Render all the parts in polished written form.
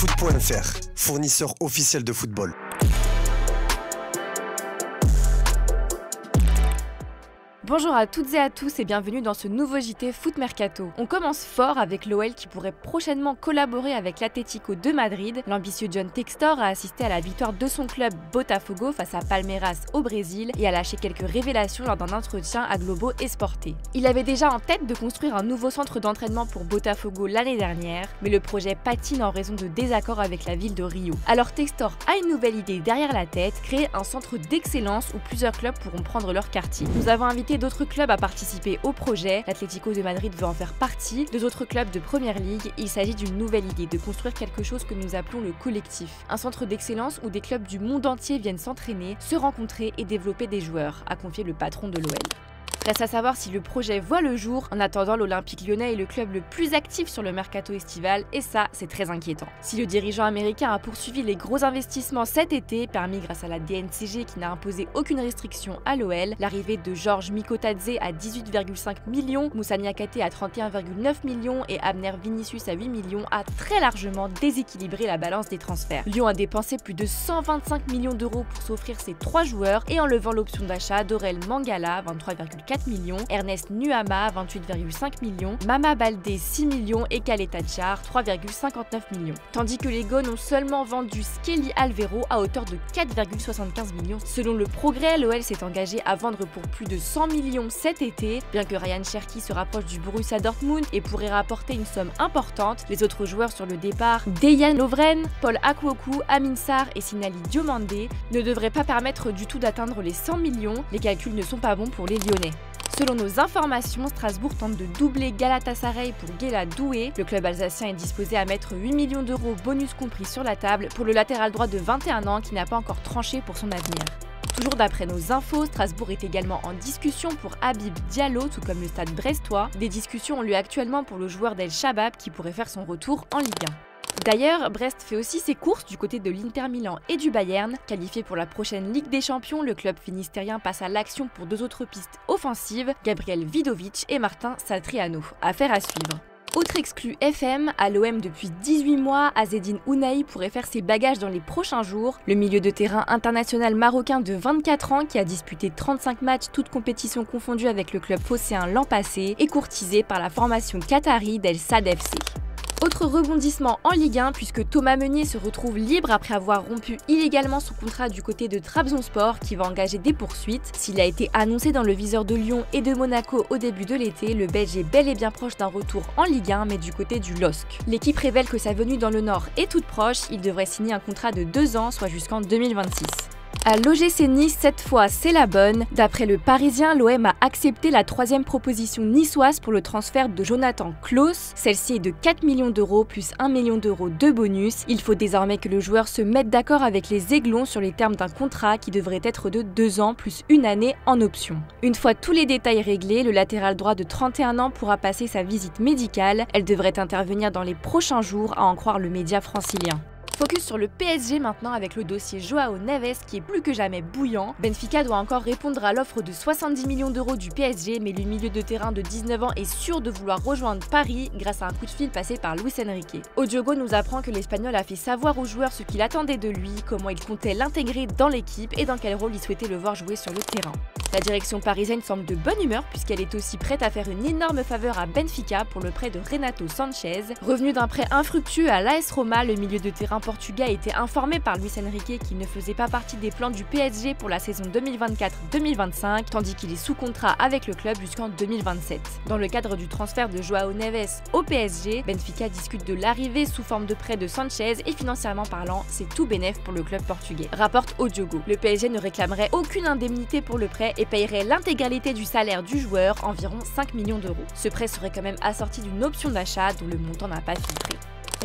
Foot.fr, fournisseur officiel de football. Bonjour à toutes et à tous et bienvenue dans ce nouveau JT Foot Mercato. On commence fort avec l'OL qui pourrait prochainement collaborer avec l'Atlético de Madrid. L'ambitieux John Textor a assisté à la victoire de son club Botafogo face à Palmeiras au Brésil et a lâché quelques révélations lors d'un entretien à Globo Esporte. Il avait déjà en tête de construire un nouveau centre d'entraînement pour Botafogo l'année dernière, mais le projet patine en raison de désaccords avec la ville de Rio. Alors Textor a une nouvelle idée derrière la tête, créer un centre d'excellence où plusieurs clubs pourront prendre leur quartier. Nous avons invité d'autres clubs à participer au projet. L'Atlético de Madrid veut en faire partie. Deux autres clubs de Première Ligue. Il s'agit d'une nouvelle idée, de construire quelque chose que nous appelons le collectif. Un centre d'excellence où des clubs du monde entier viennent s'entraîner, se rencontrer et développer des joueurs, a confié le patron de l'OL. Reste à savoir si le projet voit le jour. En attendant, l'Olympique Lyonnais est le club le plus actif sur le mercato estival et ça, c'est très inquiétant. Si le dirigeant américain a poursuivi les gros investissements cet été, permis grâce à la DNCG qui n'a imposé aucune restriction à l'OL, l'arrivée de Georges Mikotadze à 18,5 millions, Moussa Niakhaté à 31,9 millions et Abner Vinicius à 8 millions a très largement déséquilibré la balance des transferts. Lyon a dépensé plus de 125 millions d'euros pour s'offrir ses 3 joueurs et en levant l'option d'achat d'Aurel Mangala, 23,4 millions, Ernest Nuama 28,5 millions, Mama Baldé 6 millions et Kaleta Tchar 3,59 millions. Tandis que les Gones ont seulement vendu Skelly Alvero à hauteur de 4,75 millions. Selon le Progrès, l'OL s'est engagé à vendre pour plus de 100 millions cet été, bien que Ryan Cherki se rapproche du Borussia Dortmund et pourrait rapporter une somme importante. Les autres joueurs sur le départ, Dejan Lovren, Paul Akwoku, Amin Sarr et Sinali Diomandé, ne devraient pas permettre du tout d'atteindre les 100 millions. Les calculs ne sont pas bons pour les Lyonnais. Selon nos informations, Strasbourg tente de doubler Galatasaray pour Guela Doué. Le club alsacien est disposé à mettre 8 millions d'euros bonus compris sur la table pour le latéral droit de 21 ans qui n'a pas encore tranché pour son avenir. Toujours d'après nos infos, Strasbourg est également en discussion pour Habib Diallo, tout comme le stade brestois. Des discussions ont lieu actuellement pour le joueur d'El Shabab qui pourrait faire son retour en Ligue 1. D'ailleurs, Brest fait aussi ses courses du côté de l'Inter Milan et du Bayern. Qualifié pour la prochaine Ligue des Champions, le club finistérien passe à l'action pour deux autres pistes offensives, Gabriel Vidovic et Martin Satriano. Affaire à suivre. Autre exclu FM, à l'OM depuis 18 mois, Azzedine Ounahi pourrait faire ses bagages dans les prochains jours. Le milieu de terrain international marocain de 24 ans, qui a disputé 35 matchs, toutes compétitions confondues avec le club phocéen l'an passé, est courtisé par la formation qatari d'El Sadd FC. Autre rebondissement en Ligue 1 puisque Thomas Meunier se retrouve libre après avoir rompu illégalement son contrat du côté de Trabzonspor qui va engager des poursuites. S'il a été annoncé dans le viseur de Lyon et de Monaco au début de l'été, le Belge est bel et bien proche d'un retour en Ligue 1 mais du côté du LOSC. L'équipe révèle que sa venue dans le Nord est toute proche, il devrait signer un contrat de 2 ans, soit jusqu'en 2026. À l'OGC Nice, cette fois, c'est la bonne. D'après le Parisien, l'OM a accepté la 3e proposition niçoise pour le transfert de Jonathan Klaus. Celle-ci est de 4 millions d'euros plus 1 million d'euros de bonus. Il faut désormais que le joueur se mette d'accord avec les Aiglons sur les termes d'un contrat qui devrait être de 2 ans plus 1 année en option. Une fois tous les détails réglés, le latéral droit de 31 ans pourra passer sa visite médicale. Elle devrait intervenir dans les prochains jours, à en croire le média francilien. Focus sur le PSG maintenant avec le dossier Joao Neves qui est plus que jamais bouillant. Benfica doit encore répondre à l'offre de 70 millions d'euros du PSG, mais le milieu de terrain de 19 ans est sûr de vouloir rejoindre Paris grâce à un coup de fil passé par Luis Enrique. Odiogo nous apprend que l'Espagnol a fait savoir aux joueurs ce qu'il attendait de lui, comment il comptait l'intégrer dans l'équipe et dans quel rôle il souhaitait le voir jouer sur le terrain. La direction parisienne semble de bonne humeur puisqu'elle est aussi prête à faire une énorme faveur à Benfica pour le prêt de Renato Sanchez. Revenu d'un prêt infructueux à l'AS Roma, le milieu de terrain portugais a été informé par Luis Enrique qu'il ne faisait pas partie des plans du PSG pour la saison 2024-2025, tandis qu'il est sous contrat avec le club jusqu'en 2027. Dans le cadre du transfert de Joao Neves au PSG, Benfica discute de l'arrivée sous forme de prêt de Sanchez et financièrement parlant, c'est tout bénef pour le club portugais. Rapporte Odiogo. Le PSG ne réclamerait aucune indemnité pour le prêt et payerait l'intégralité du salaire du joueur, environ 5 millions d'euros. Ce prêt serait quand même assorti d'une option d'achat dont le montant n'a pas filtré.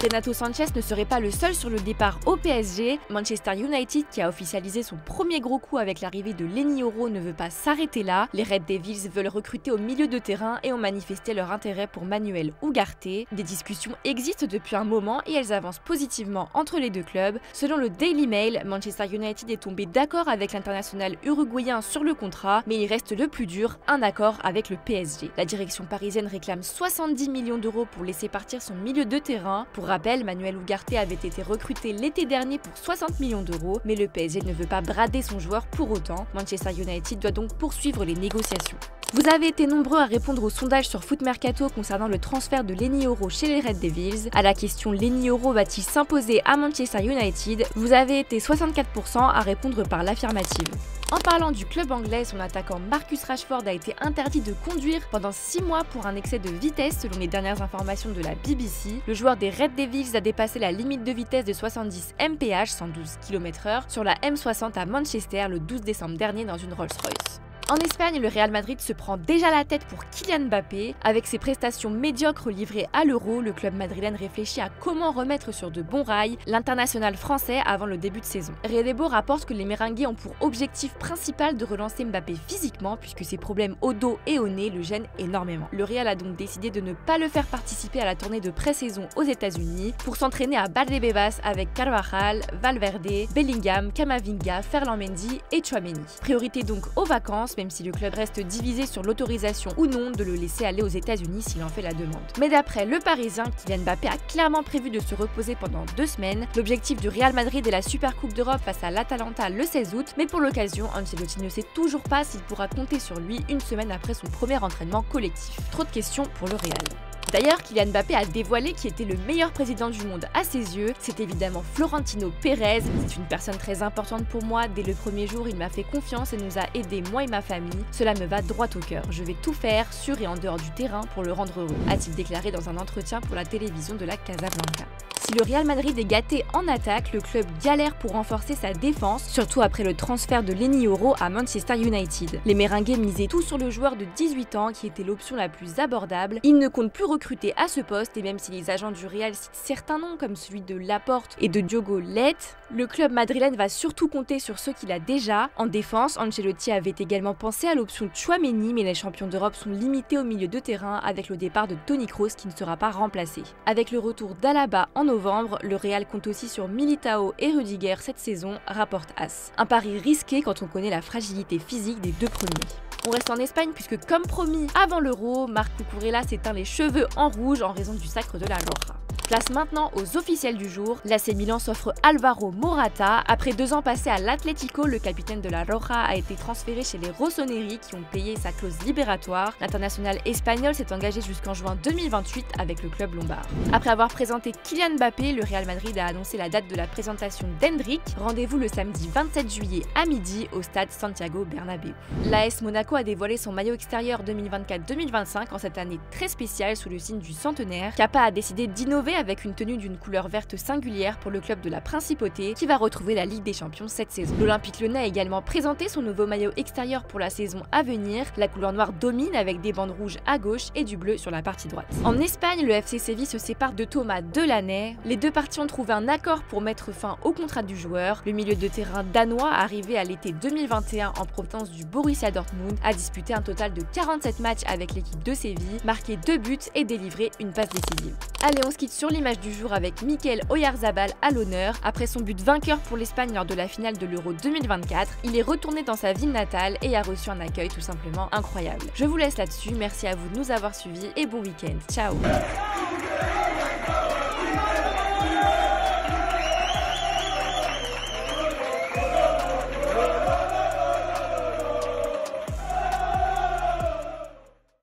Renato Sanchez ne serait pas le seul sur le départ au PSG. Manchester United, qui a officialisé son premier gros coup avec l'arrivée de Leny Yoro, ne veut pas s'arrêter là. Les Red Devils veulent recruter au milieu de terrain et ont manifesté leur intérêt pour Manuel Ugarte. Des discussions existent depuis un moment et elles avancent positivement entre les deux clubs. Selon le Daily Mail, Manchester United est tombé d'accord avec l'international uruguayen sur le contrat, mais il reste le plus dur, un accord avec le PSG. La direction parisienne réclame 70 millions d'euros pour laisser partir son milieu de terrain. Pour rappel, Manuel Ugarte avait été recruté l'été dernier pour 60 millions d'euros, mais le PSG ne veut pas brader son joueur pour autant. Manchester United doit donc poursuivre les négociations. Vous avez été nombreux à répondre au sondage sur Foot Mercato concernant le transfert de Leny Yoro chez les Red Devils. À la question Leny Yoro va-t-il s'imposer à Manchester United, vous avez été 64% à répondre par l'affirmative. En parlant du club anglais, son attaquant Marcus Rashford a été interdit de conduire pendant 6 mois pour un excès de vitesse selon les dernières informations de la BBC. Le joueur des Red Devils a dépassé la limite de vitesse de 70 mph, 112 km/h, sur la M60 à Manchester le 12 décembre dernier dans une Rolls-Royce. En Espagne, le Real Madrid se prend déjà la tête pour Kylian Mbappé. Avec ses prestations médiocres livrées à l'Euro, le club madrilène réfléchit à comment remettre sur de bons rails l'international français avant le début de saison. Redebo rapporte que les Merengues ont pour objectif principal de relancer Mbappé physiquement puisque ses problèmes au dos et au nez le gênent énormément. Le Real a donc décidé de ne pas le faire participer à la tournée de pré-saison aux États-Unis pour s'entraîner à Valdebebas avec Carvajal, Valverde, Bellingham, Camavinga, Ferland Mendy et Tchouaméni. Priorité donc aux vacances, même si le club reste divisé sur l'autorisation ou non de le laisser aller aux États-Unis s'il en fait la demande. Mais d'après Le Parisien, Kylian Mbappé a clairement prévu de se reposer pendant 2 semaines. L'objectif du Real Madrid est la Supercoupe d'Europe face à l'Atalanta le 16 août, mais pour l'occasion, Ancelotti ne sait toujours pas s'il pourra compter sur lui une semaine après son premier entraînement collectif. Trop de questions pour le Real. D'ailleurs, Kylian Mbappé a dévoilé qui était le meilleur président du monde à ses yeux. C'est évidemment Florentino Pérez. C'est une personne très importante pour moi. Dès le premier jour, il m'a fait confiance et nous a aidés, moi et ma famille. Cela me va droit au cœur. Je vais tout faire, sur et en dehors du terrain, pour le rendre heureux, a-t-il déclaré dans un entretien pour la télévision de la Casablanca. Si le Real Madrid est gâté en attaque, le club galère pour renforcer sa défense, surtout après le transfert de Leny Yoro à Manchester United. Les Merengues misaient tout sur le joueur de 18 ans qui était l'option la plus abordable. Ils ne comptent plus recruter à ce poste et même si les agents du Real citent certains noms comme celui de Laporte et de Diogo Leite, le club madrilène va surtout compter sur ceux qu'il a déjà. En défense, Ancelotti avait également pensé à l'option Tchouaméni, mais les champions d'Europe sont limités au milieu de terrain avec le départ de Toni Kroos qui ne sera pas remplacé. Avec le retour d'Alaba en novembre, le Real compte aussi sur Militao et Rudiger cette saison, rapporte AS. Un pari risqué quand on connaît la fragilité physique des 2 premiers. On reste en Espagne puisque comme promis avant l'Euro, Marc Cucurella s'est teint les cheveux en rouge en raison du sacre de la Roja. Place maintenant aux officiels du jour. L'AC Milan s'offre Alvaro Morata. Après 2 ans passés à l'Atlético, le capitaine de la Roja a été transféré chez les Rossoneri qui ont payé sa clause libératoire. L'international espagnol s'est engagé jusqu'en juin 2028 avec le club lombard. Après avoir présenté Kylian Mbappé, le Real Madrid a annoncé la date de la présentation d'Hendrick. Rendez-vous le samedi 27 juillet à midi au stade Santiago Bernabéu. L'AS Monaco a dévoilé son maillot extérieur 2024-2025 en cette année très spéciale sous le signe du centenaire. Kappa a décidé d'innover avec une tenue d'une couleur verte singulière pour le club de la Principauté qui va retrouver la Ligue des Champions cette saison. L'Olympique Lyonnais a également présenté son nouveau maillot extérieur pour la saison à venir. La couleur noire domine avec des bandes rouges à gauche et du bleu sur la partie droite. En Espagne, le FC Séville se sépare de Thomas Delaney. Les 2 parties ont trouvé un accord pour mettre fin au contrat du joueur. Le milieu de terrain danois, arrivé à l'été 2021 en provenance du Borussia Dortmund, a disputé un total de 47 matchs avec l'équipe de Séville, marqué 2 buts et délivré une passe décisive. Allez, on se quitte sur l'image du jour avec Mikel Oyarzabal à l'honneur. Après son but vainqueur pour l'Espagne lors de la finale de l'Euro 2024, il est retourné dans sa ville natale et a reçu un accueil tout simplement incroyable. Je vous laisse là-dessus, merci à vous de nous avoir suivis et bon week-end. Ciao.